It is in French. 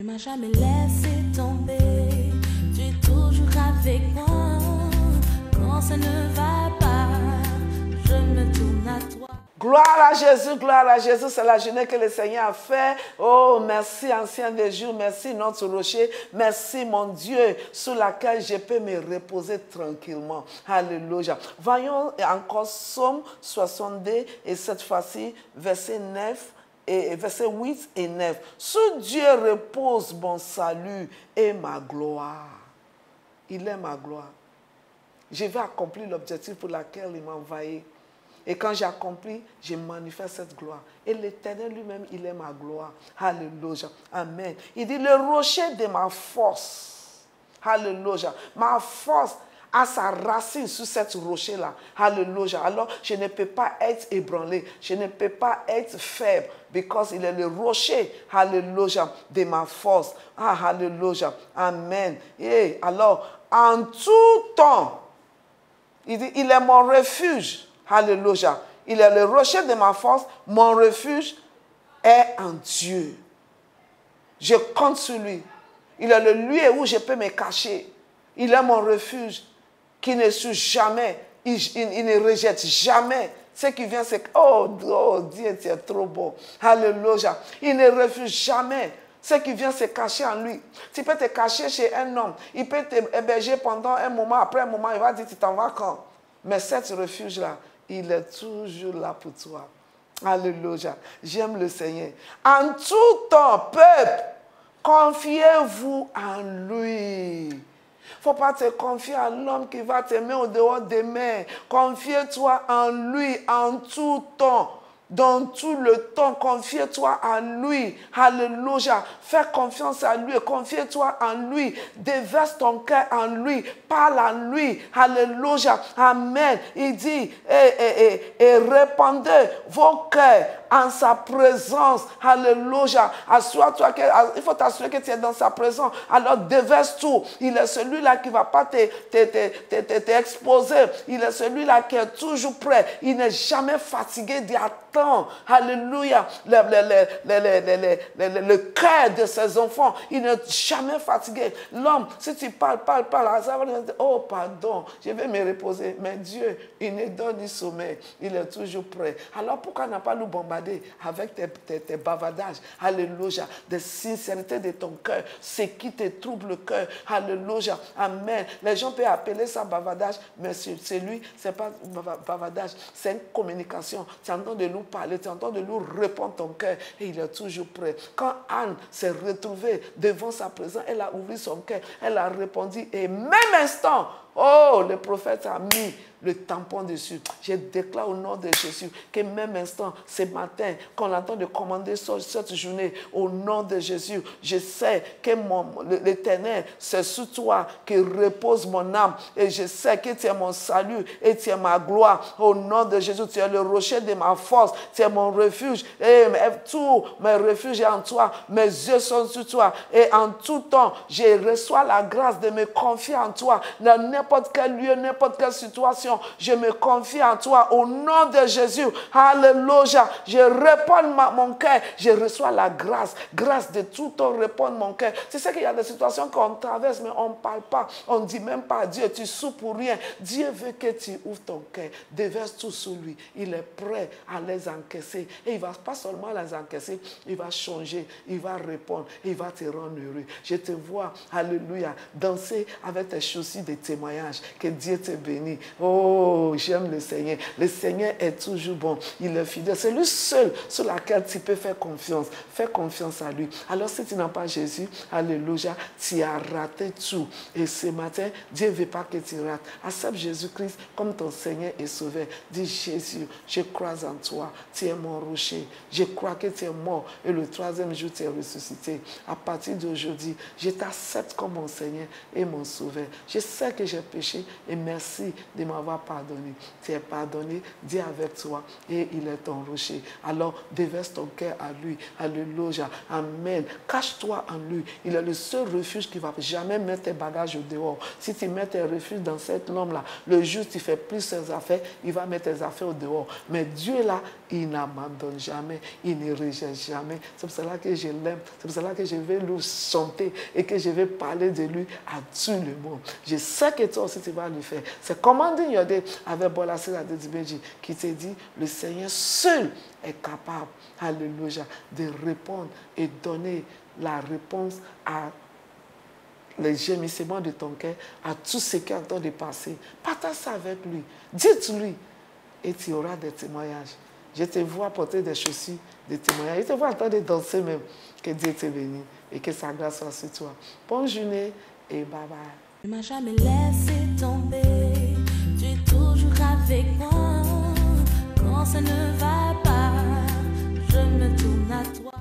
Tu m'as jamais laissé tomber, tu es toujours avec moi. Quand ça ne va pas, je me tourne à toi. Gloire à Jésus, c'est la journée que le Seigneur a fait. Oh, merci, ancien des jours, merci, notre rocher, merci, mon Dieu, sur laquelle je peux me reposer tranquillement. Alléluia. Voyons encore Psaume 62, et cette fois-ci, verset 9. Et versets 8 et 9. Sur Dieu repose mon salut et ma gloire. Il est ma gloire. Je vais accomplir l'objectif pour lequel il m'a envoyé. Et quand j'ai accompli, je manifeste cette gloire. Et l'Éternel lui-même, il est ma gloire. Alléluia. Amen. Il dit, le rocher de ma force. Alléluia. Ma force a sa racine sur cette rocher-là. Alléluia. Alors, je ne peux pas être ébranlé. Je ne peux pas être faible. Parce qu'il est le rocher. Alléluia. De ma force. Ah, alléluia. Amen. Et alors, en tout temps, il dit, il est mon refuge. Alléluia. Il est le rocher de ma force. Mon refuge est en Dieu. Je compte sur lui. Il est le lieu où je peux me cacher. Il est mon refuge qui ne suit jamais. Il ne rejette jamais. Ce qui vient, c'est que, oh Dieu, tu es trop beau. Alléluia. Il ne refuse jamais. Ce qui vient se cacher en lui. Tu peux te cacher chez un homme. Il peut t'héberger pendant un moment. Après un moment, il va dire, tu t'en vas quand? Mais cet refuge-là, il est toujours là pour toi. Alléluia. J'aime le Seigneur. En tout temps, peuple, confiez-vous en lui. Il ne faut pas te confier à l'homme qui va t'aimer au dehors des mains. Confie-toi en lui en tout temps. Dans tout le temps, confie-toi en lui. Alléluia. Fais confiance à lui. Confie-toi en lui. Déverse ton cœur en lui. Parle en lui. Alléluia. Amen. Il dit, et répandez vos cœurs en sa présence. Alléluia. Assure-toi il faut t'assurer que tu es dans sa présence. Alors déverse tout. Il est celui-là qui ne va pas t'exposer. Il est celui-là qui est toujours prêt. Il n'est jamais fatigué d'y attendre. Alléluia. Le cœur de ses enfants, il n'est jamais fatigué. L'homme, si tu parles, ça va dire, oh pardon, je vais me reposer. Mais Dieu, il ne donne ni sommeil. Il est toujours prêt. Alors pourquoi n'a pas nous bombarder avec tes bavardages? Alléluia. De sincérité de ton cœur. Ce qui te trouble le cœur. Alléluia. Amen. Les gens peuvent appeler ça bavardage, mais c'est lui, ce n'est pas bavardage. C'est une communication. Tu entends de nous parler, tu entends de nous répondre ton cœur et il est toujours prêt. Quand Anne s'est retrouvée devant sa présence, elle a ouvert son cœur, elle a répondu et même instant, oh, le prophète a mis le tampon dessus. Je déclare au nom de Jésus que même instant, ce matin, qu'on entend de commander cette journée, au nom de Jésus, je sais que l'Éternel, c'est sur toi que repose mon âme. Et je sais que tu es mon salut et tu es ma gloire. Au nom de Jésus, tu es le rocher de ma force. Tu es mon refuge. Et tout mes refuges est en toi. Mes yeux sont sur toi. Et en tout temps, je reçois la grâce de me confier en toi. Dans n'importe quel lieu, n'importe quelle situation, je me confie en toi au nom de Jésus. Alléluia. Je réponds mon cœur. Je reçois la grâce. Grâce de tout temps répondre mon cœur. Tu sais qu'il y a des situations qu'on traverse, mais on ne parle pas. On ne dit même pas à Dieu, tu souffres pour rien. Dieu veut que tu ouvres ton cœur. Déverse tout sur lui. Il est prêt à les encaisser. Et il ne va pas seulement les encaisser, il va changer. Il va répondre. Il va te rendre heureux. Je te vois, alléluia, danser avec tes chaussures de témoignage. Que Dieu te bénisse. Oh, j'aime le Seigneur. Le Seigneur est toujours bon. Il est fidèle. C'est lui seul sur lequel tu peux faire confiance. Fais confiance à lui. Alors si tu n'as pas Jésus, alléluia, tu as raté tout. Et ce matin, Dieu ne veut pas que tu rates. Accepte Jésus-Christ comme ton Seigneur et Sauveur. Dis Jésus, je crois en toi. Tu es mon rocher. Je crois que tu es mort. Et le troisième jour, tu es ressuscité. À partir d'aujourd'hui, je t'accepte comme mon Seigneur et mon Sauveur. Je sais que j'ai péché et merci de m'avoir pardonné. Tu es pardonné, dis avec toi et il est ton rocher. Alors déverse ton cœur à lui. Alléluia. Amen. Cache-toi en lui. Il est le seul refuge qui ne va jamais mettre tes bagages au dehors. Si tu mets tes refuges dans cet homme-là, le jour où tu fais plus ses affaires, il va mettre tes affaires au dehors. Mais Dieu là, il n'abandonne jamais, il ne rejette jamais. C'est pour cela que je l'aime. C'est pour cela que je vais lui chanter et que je vais parler de lui à tout le monde. Je sais que toi aussi tu vas le faire. C'est Commanding Your Day avec Bolassi Adedimeji qui te dit, le Seigneur seul est capable, alléluia, de répondre et donner la réponse à les gémissements de ton cœur, à tout ce qui est en train de passer. Partage ça avec lui. Dites-lui et tu auras des témoignages. Je te vois porter des chaussures, des témoignages. Je te vois en train de danser même. Que Dieu te bénisse et que sa grâce soit sur toi. Bonne journée et bye bye. Tu m'as jamais laissé tomber, tu es toujours avec moi. Quand ça ne va pas, je me tourne à toi.